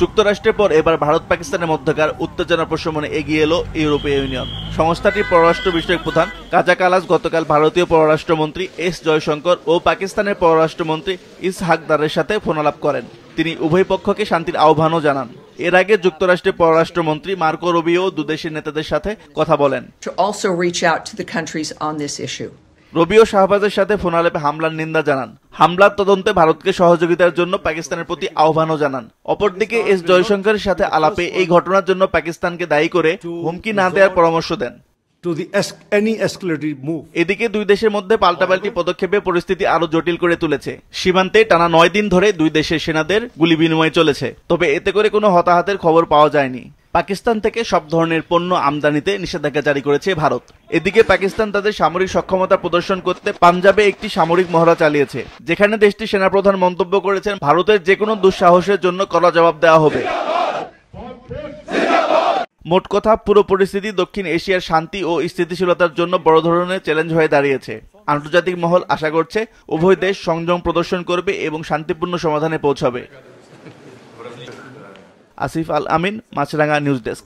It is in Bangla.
যুক্তরাষ্ট্রের পর এবার ভারত পাকিস্তানের মধ্যকার উত্তেজনা প্রশমনে এগিয়ে এলো ইউরোপীয় ইউনিয়ন। সংস্থাটির পররাষ্ট্র বিষয়ক প্রধান কাজা কালাস গতকাল ভারতীয় পররাষ্ট্রমন্ত্রী এস জয়শঙ্কর ও পাকিস্তানের পররাষ্ট্রমন্ত্রী ইসহাক দারের সাথে ফোনালাপ করেন। তিনি উভয় পক্ষকে শান্তির আহ্বানও জানান। এর আগে যুক্তরাষ্ট্রের পররাষ্ট্রমন্ত্রী মার্কো রুবিও দুদেশের নেতাদের সাথে কথা বলেন। রুবিও শাহবাজের সাথে ফোনালাপে হামলার নিন্দা জানান। হামলার তদন্তে ভারতকে সহযোগিতার জন্য পাকিস্তানের প্রতি আহ্বানও জানান। অপরদিকে এস জয়শঙ্করের সাথে আলাপে এই ঘটনার জন্য পাকিস্তানকে দায়ী করে হুমকি না দেওয়ার পরামর্শ দেন। এদিকে দুই দেশের মধ্যে পাল্টাপাল্টি পদক্ষেপে পরিস্থিতি আরো জটিল করে তুলেছে। সীমান্তে টানা 9 দিন ধরে দুই দেশের সেনাদের গুলি বিনিময় চলেছে, তবে এতে করে কোনো হতাহতের খবর পাওয়া যায়নি। পাকিস্তান থেকে সব ধরনের পণ্য আমদানিতে নিষেধাজ্ঞা জারি করেছে ভারত। এদিকে পাকিস্তান তাদের সামরিক সক্ষমতা প্রদর্শন করতে পাঞ্জাবে একটি সামরিক মহড়া চালিয়েছে, যেখানে দেশটির সেনাপ্রধান মন্তব্য করেছেন ভারতের যে কোনো দুঃসাহসের জন্য কড়া জবাব দেওয়া হবে। মোট কথা, পুরো পরিস্থিতি দক্ষিণ এশিয়ার শান্তি ও স্থিতিশীলতার জন্য বড় ধরনের চ্যালেঞ্জ হয়ে দাঁড়িয়েছে। আন্তর্জাতিক মহল আশা করছে উভয় দেশ সংযম প্রদর্শন করবে এবং শান্তিপূর্ণ সমাধানে পৌঁছাবে। আসিফ আল আমিন, মাছরাঙ্গা নিউজ ডেস্ক।